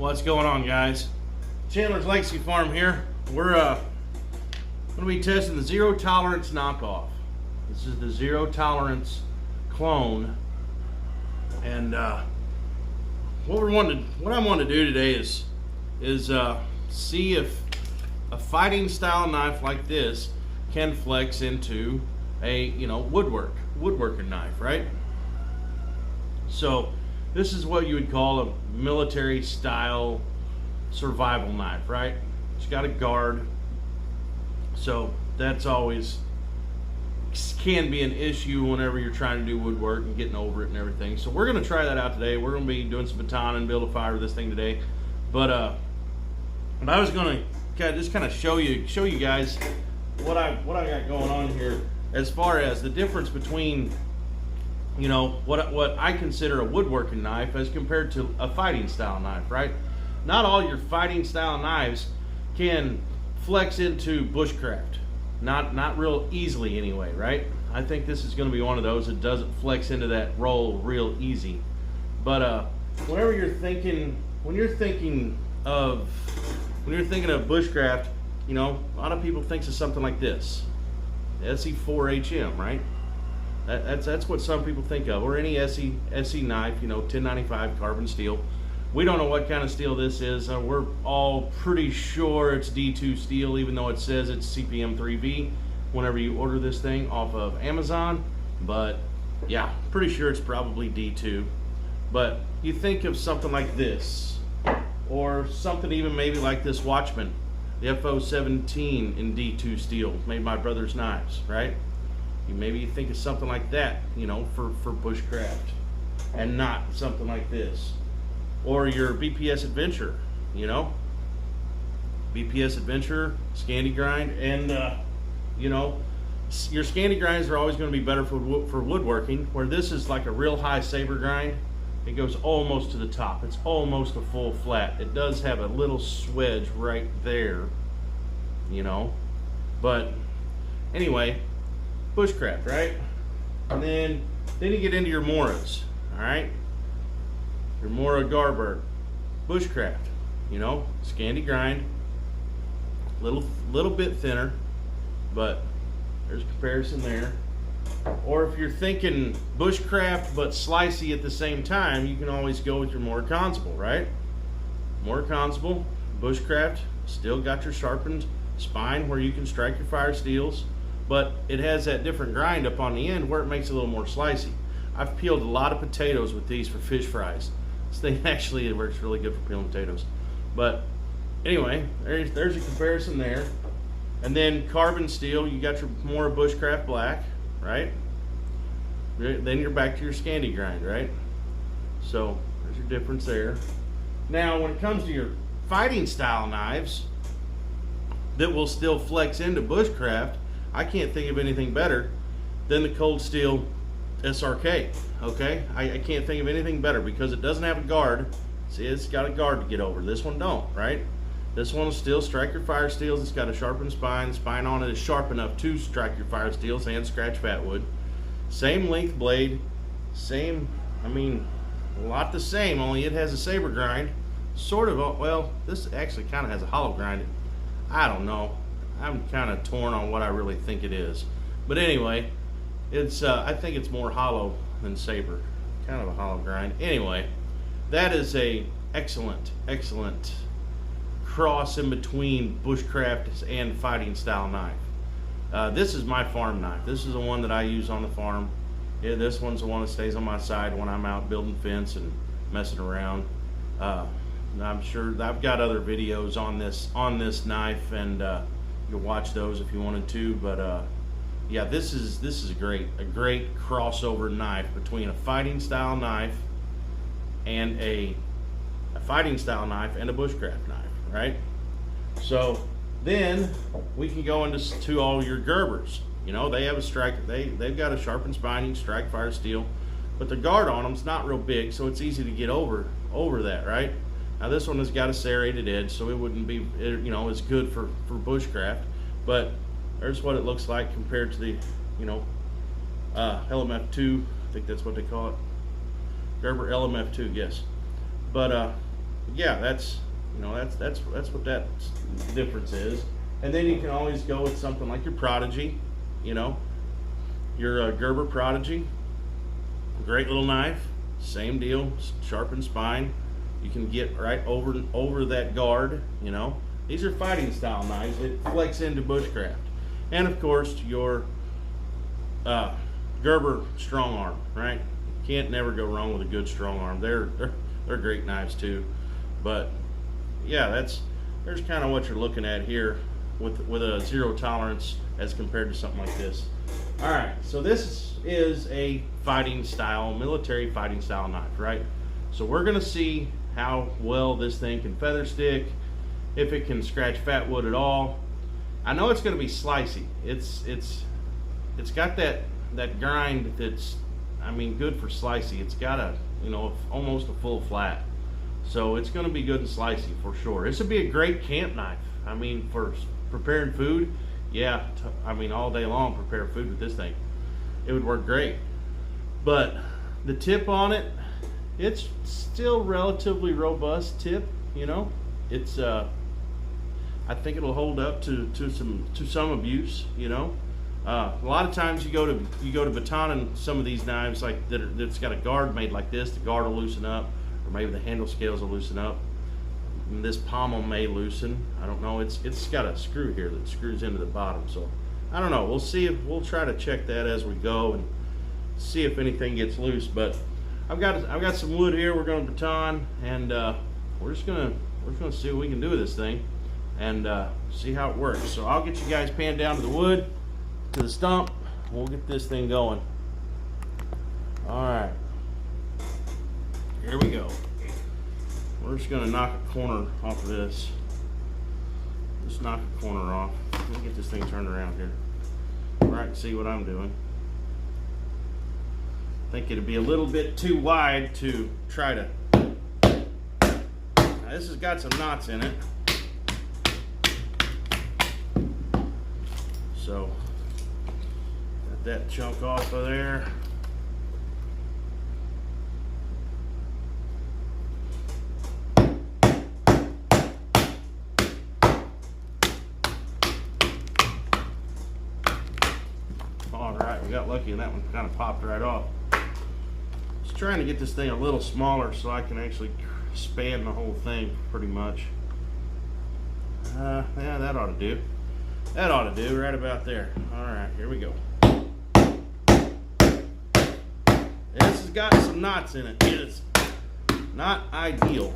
What's going on, guys? Chandler's Legacy Farm here. We're going to be testing the zero tolerance knockoff. This is the zero tolerance clone, and what I want to do today is see if a fighting style knife like this can flex into a woodworking knife, right? So this is what you would call a military style survival knife, right? It's got a guard, so that's always can be an issue whenever you're trying to do woodwork and getting over it and everything. So we're going to try that out today. We're going to be doing some batoning, build a fire with this thing today. But I was going to just kind of show you guys what I got going on here as far as the difference between what I consider a woodworking knife as compared to a fighting style knife, right? Not all your fighting style knives can flex into bushcraft. Not real easily anyway, right? I think this is going to be one of those that doesn't flex into that role real easy. But when you're thinking of bushcraft, a lot of people think of something like this, SE4HM, right? That's what some people think of, or any SE knife, 1095 carbon steel. We don't know what kind of steel this is. We're all pretty sure it's D2 steel, even though it says it's CPM 3V whenever you order this thing off of Amazon. But yeah, pretty sure it's probably D2. But you think of something like this, or something even maybe like this Watchman, the FO17 in D2 steel, made by Brothers Knives, right? Maybe you think of something like that, for bushcraft, and not something like this. Or your BPS Adventure, BPS Adventure, Scandi grind, and your Scandi grinds are always going to be better for woodworking, where this is like a real high saber grind. It goes almost to the top. It's almost a full flat. It does have a little swedge right there, but anyway, bushcraft, right? And then you get into your Moras, all right? Your Mora Garberg, bushcraft, Scandi grind, little bit thinner, but there's a comparison there. Or if you're thinking bushcraft but slicey at the same time, you can always go with your Mora Constable, right? Mora Constable, bushcraft, still got your sharpened spine where you can strike your fire steels, but it has that different grind up on the end where it makes it a little more slicey. I've peeled a lot of potatoes with these for fish fries. This thing actually works really good for peeling potatoes. But anyway, there's a comparison there. And then carbon steel, you got your more bushcraft black, right? Then you're back to your Scandi grind, right? So there's your difference there. Now when it comes to your fighting style knives that will still flex into bushcraft, I can't think of anything better than the Cold Steel SRK, okay? I can't think of anything better because it doesn't have a guard. See, it's got a guard to get over. This one don't, right? This one will still strike your fire steels. It's got a sharpened spine. The spine on it is sharp enough to strike your fire steels and scratch fat wood. Same length blade, same, a lot the same, only it has a saber grind. Sort of, well, this actually kind of has a hollow grind. I don't know. I'm kind of torn on what I really think it is. But anyway, it's I think it's more hollow than saber, kind of a hollow grind. Anyway, that is a excellent cross in between bushcraft and fighting style knife. This is my farm knife. This is the one that I use on the farm. Yeah, this one's the one that stays on my side when I'm out building fence and messing around. I'm sure I've got other videos on this knife, and you'll watch those if you wanted to. But yeah, this is a great crossover knife between a fighting style knife and a fighting style knife and a bushcraft knife, right? So then we can go into all your Gerbers. They have a strike. They've got a sharpened spine, you can strike fire steel, but the guard on them's not real big, so it's easy to get over that, right? Now this one has got a serrated edge, so it wouldn't be, as good for bushcraft, but there's what it looks like compared to the, LMF2. I think that's what they call it. Gerber LMF2, yes. But yeah, that's what that difference is. And then you can always go with something like your Prodigy, you know, your Gerber Prodigy. Great little knife, same deal, sharpened spine. You can get right over that guard, you know. These are fighting style knives. It flex into bushcraft. And of course your Gerber strong arm, right? Can't never go wrong with a good strong arm. They're great knives too. But yeah, there's kind of what you're looking at here with a zero tolerance as compared to something like this. All right, so this is a fighting style, military fighting style knife, right? So we're gonna see how well this thing can feather stick, if it can scratch fat wood at all. I know it's gonna be slicey. It's got that grind that's, I mean, good for slicey. It's got a, you know, almost a full flat. So it's gonna be good and slicey for sure. This would be a great camp knife. I mean, for preparing food, yeah, I mean, all day long prepare food with this thing. It would work great. But the tip on it, it's still relatively robust tip, you know. It's I think it'll hold up to some abuse, you know. A lot of times you go to batoning some of these knives like that's got a guard made like this. The guard will loosen up, or maybe the handle scales will loosen up. And this pommel may loosen. I don't know. It's got a screw here that screws into the bottom. So I don't know. We'll try to check that as we go and see if anything gets loose. But I've got some wood here. We're going to baton, and we're just gonna see what we can do with this thing and see how it works. So I'll get you guys panned down to the wood, to the stump. We'll get this thing going. All right, here we go. We're just gonna knock a corner off of this. Just knock a corner off. Let me get this thing turned around here. All right, see what I'm doing. I think it'd be a little bit too wide to try to. Now this has got some knots in it. So, got that chunk off of there. Alright, we got lucky and that one kind of popped right off. Just trying to get this thing a little smaller so I can actually span the whole thing pretty much. Yeah, that ought to do. That ought to do right about there. Alright, here we go. This has got some knots in it. It's not ideal.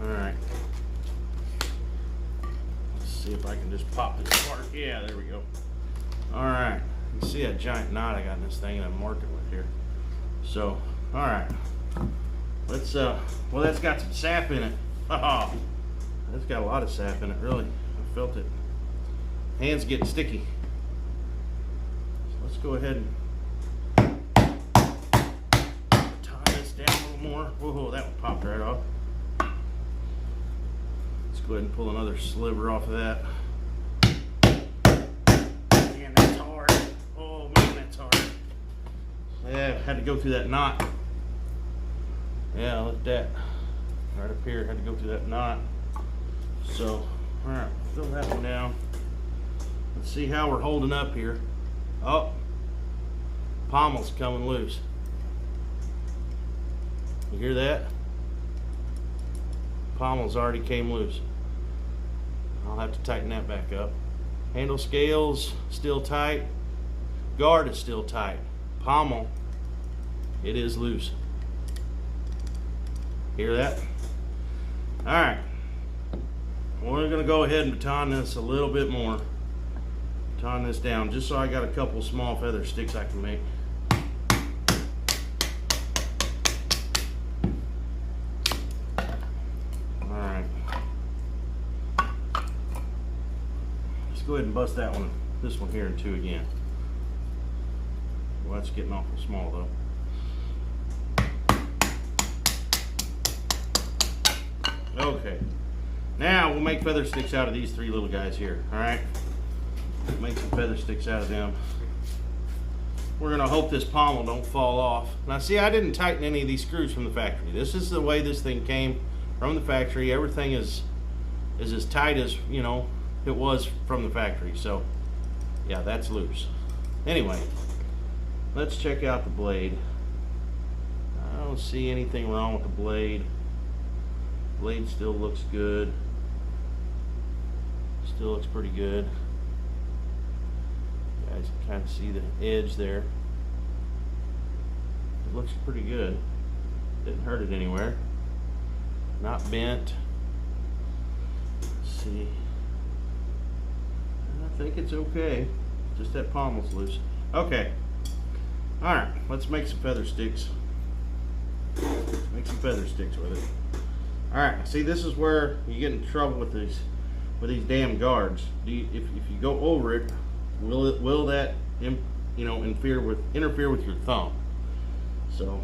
Alright. Let's see if I can just pop this apart. Yeah, there we go. Alright. You can see that giant knot I got in this thing and I'm marking with here. So, alright. Let's well, that's got some sap in it. Oh, that's got a lot of sap in it, really. I felt it. Hands getting sticky. So let's go ahead and tie this down a little more. Whoa, that one popped right off. Let's go ahead and pull another sliver off of that. Man, that's hard. Oh man, that's hard. Yeah, had to go through that knot. Yeah, look at that. Right up here, had to go through that knot. So, alright, fill that one down. Let's see how we're holding up here. Oh, pommel's coming loose. You hear that? Pommel's already came loose. I'll have to tighten that back up. Handle scales still tight. Guard is still tight. Pommel, it is loose. Hear that? Alright. We're going to go ahead and baton this a little bit more. Baton this down just so I got a couple small feather sticks I can make. Alright. Let's go ahead and bust that one, this one here in two again. Well, that's getting awful small though. Okay, now we'll make feather sticks out of these three little guys here. All right, make some feather sticks out of them. we're gonna hope this pommel don't fall off. Now see, I didn't tighten any of these screws from the factory. This is the way this thing came from the factory. Everything is as tight as, you know, it was from the factory. So yeah, that's loose. Anyway, let's check out the blade. I don't see anything wrong with the blade. Blade still looks good. Still looks pretty good. You guys can kind of see the edge there. It looks pretty good. Didn't hurt it anywhere. Not bent. Let's see. I think it's okay. Just that pommel's loose. Okay. Alright, let's make some feather sticks. Make some feather sticks with it. Alright, see, this is where you get in trouble with these damn guards. If you go over it, will that interfere with your thumb? So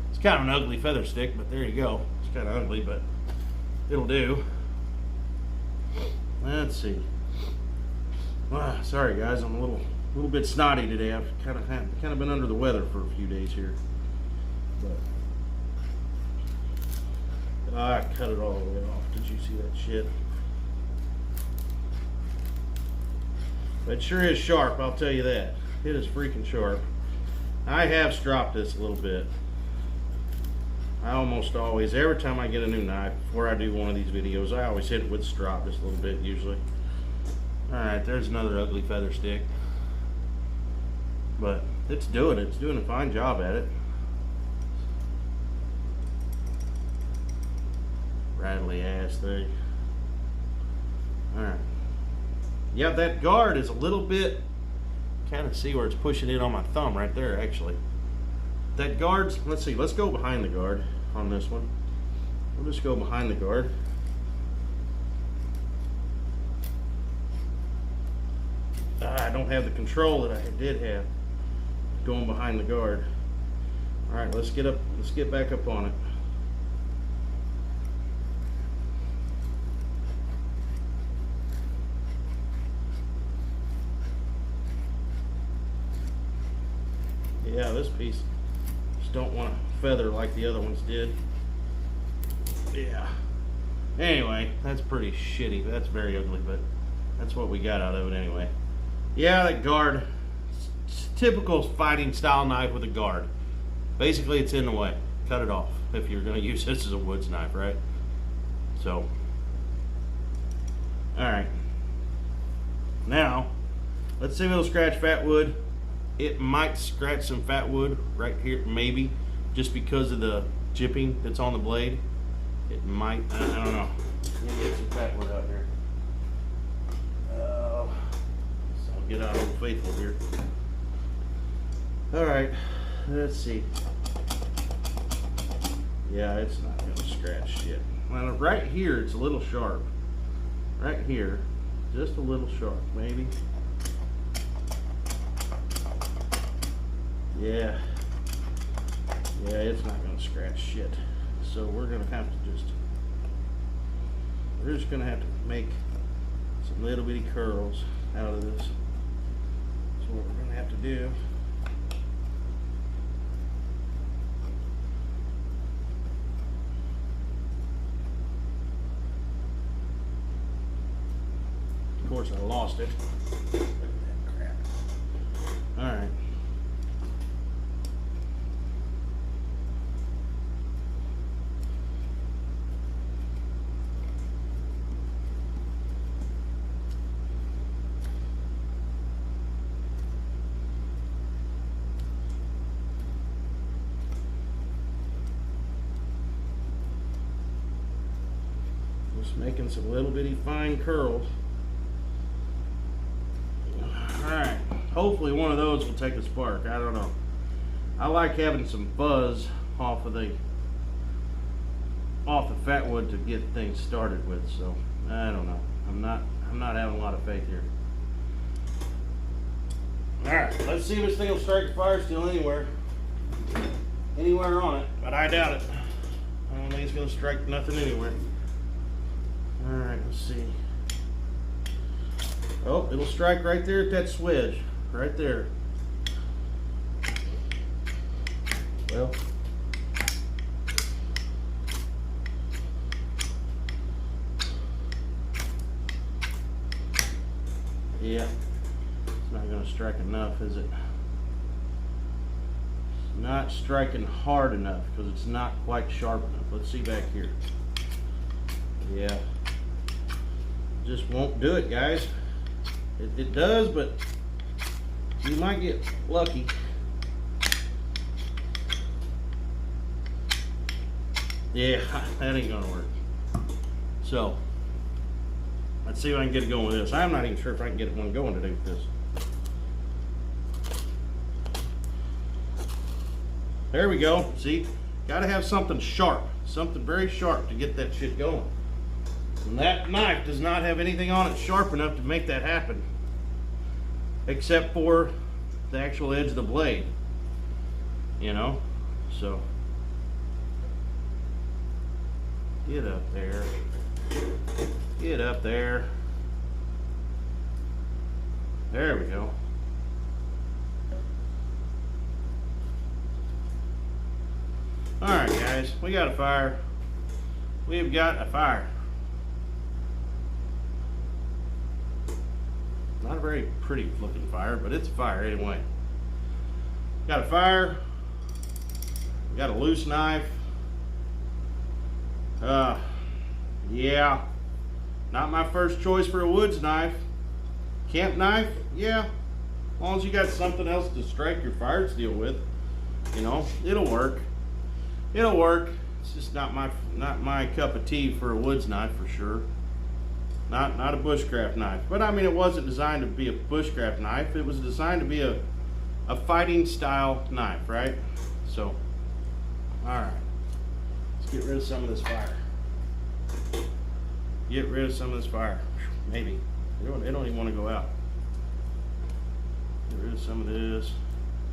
it's kind of an ugly feather stick, but there you go. It's kind of ugly, but it'll do. Let's see. Sorry guys, I'm a little bit snotty today. I've kind of been under the weather for a few days here. But I cut it all the way off. Did you see that shit? It sure is sharp, I'll tell you that. It is freaking sharp. I have stropped this a little bit. I almost always, every time I get a new knife, before I do one of these videos, I always hit it with strop just a little bit usually. Alright, there's another ugly feather stick. But it's doing a fine job at it. Rattly ass thing. Alright. Yeah, that guard is a little bit, kind of see where it's pushing in on my thumb right there actually. That guard's, let's see, let's go behind the guard on this one. We'll just go behind the guard. I don't have the control that I did have going behind the guard. All right, let's get back up on it. Yeah, this piece just don't want to feather like the other ones did. Yeah. Anyway, that's pretty shitty. That's very ugly, but that's what we got out of it anyway. Yeah, that guard. It's typical fighting style knife with a guard. Basically, it's in the way. Cut it off if you're going to use this as a woods knife, right? So, all right. Now, let's see if it'll scratch fat wood. It might scratch some fat wood right here, maybe, just because of the chipping that's on the blade. It might, I don't know. Let me get some fat wood out here. So I'll get out Old Faithful here. All right, let's see. Yeah, it's not gonna scratch shit. Well, right here, it's a little sharp. Right here, just a little sharp, maybe. Yeah, it's not gonna scratch shit. So we're gonna have to we're just gonna have to make some little bitty curls out of this. So what we're gonna have to do, of course I lost it. Look at that crap. All right. Making some little bitty fine curls. Alright, hopefully one of those will take a spark. I don't know. I like having some fuzz off of the off the fat wood to get things started with, so I don't know. I'm not having a lot of faith here. Alright, let's see if this thing will strike a fire still anywhere on it, but I doubt it. I don't think it's gonna strike nothing anywhere. Alright, let's see. Oh, it'll strike right there at that swedge, right there. Well, yeah, it's not going to strike enough, is it? It's not striking hard enough because it's not quite sharp enough. Let's see back here. Yeah, just won't do it, guys. It does, but you might get lucky. Yeah, that ain't gonna work. So, let's see if I can get it going with this. I'm not even sure if I can get one going today with this. There we go. See, gotta have something sharp, something very sharp to get that shit going. And that knife does not have anything on it sharp enough to make that happen, except for the actual edge of the blade, you know. So get up there, get up there. There we go. All right, guys, we got a fire. We've got a fire. Not a very pretty looking fire, but it's a fire anyway. Got a fire. We got a loose knife. Yeah, not my first choice for a woods knife. Camp knife, yeah. As long as you got something else to strike your fire steel with, you know, it'll work. It'll work. It's just not my cup of tea for a woods knife for sure. Not a bushcraft knife. But I mean, it wasn't designed to be a bushcraft knife. It was designed to be a fighting style knife, right? So, all right. Let's get rid of some of this fire. Get rid of some of this fire. Maybe. They don't even want to go out. Get rid of some of this.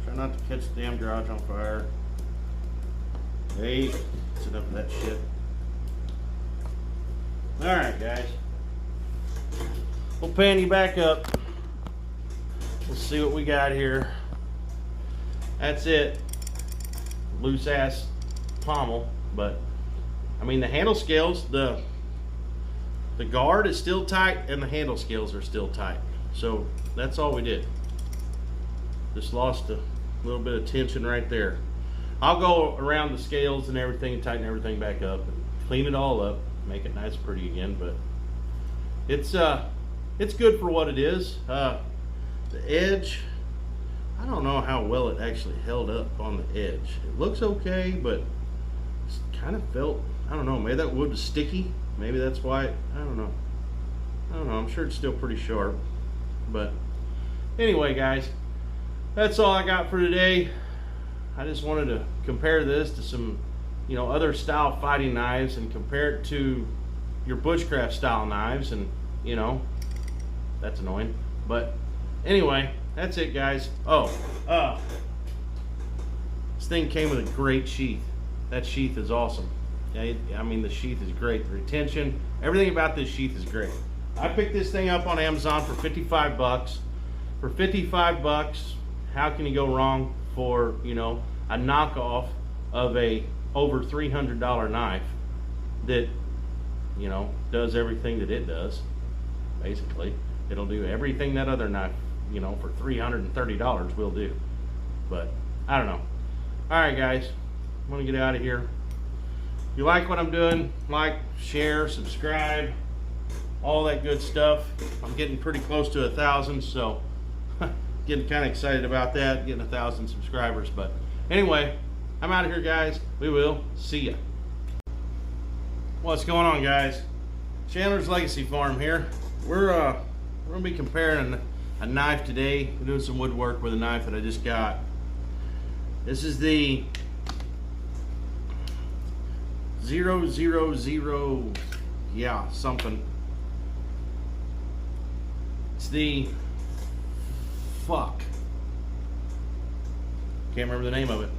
Try not to catch the damn garage on fire. Hey, that's enough of that shit. Alright, guys. We'll pan you back up. Let's see what we got here. That's it. Loose ass pommel, but I mean the handle scales, the guard is still tight and the handle scales are still tight. So that's all we did. Just lost a little bit of tension right there. I'll go around the scales and everything and tighten everything back up and clean it all up, make it nice and pretty again, but it's good for what it is. The edge, I don't know how well it actually held up on the edge. It looks okay, but it's kind of felt, I don't know, maybe that wood was sticky. Maybe that's why, I don't know. I'm sure it's still pretty sharp. But anyway, guys, that's all I got for today. I just wanted to compare this to some, you know, other style fighting knives and compare it to your bushcraft style knives, and you know, that's annoying. But anyway, that's it, guys. This thing came with a great sheath. That sheath is awesome. I mean, the sheath is great. The retention, everything about this sheath is great. I picked this thing up on Amazon for 55 bucks. For 55 bucks, how can you go wrong for, you know, a knockoff of a over $300 knife that, you know, does everything that it does. Basically, it'll do everything that other knife, you know, for $330 will do. But I don't know. All right, guys, I'm gonna get out of here. If you like what I'm doing, like, share, subscribe, all that good stuff. I'm getting pretty close to 1,000, so getting kind of excited about that, getting 1,000 subscribers. But anyway, I'm out of here, guys. We will see ya. What's going on, guys? Chandler's Legacy Farm here. We're gonna be comparing a knife today. We're doing some woodwork with a knife that I just got. This is the 000, yeah, something. It's the fuck. Can't remember the name of it.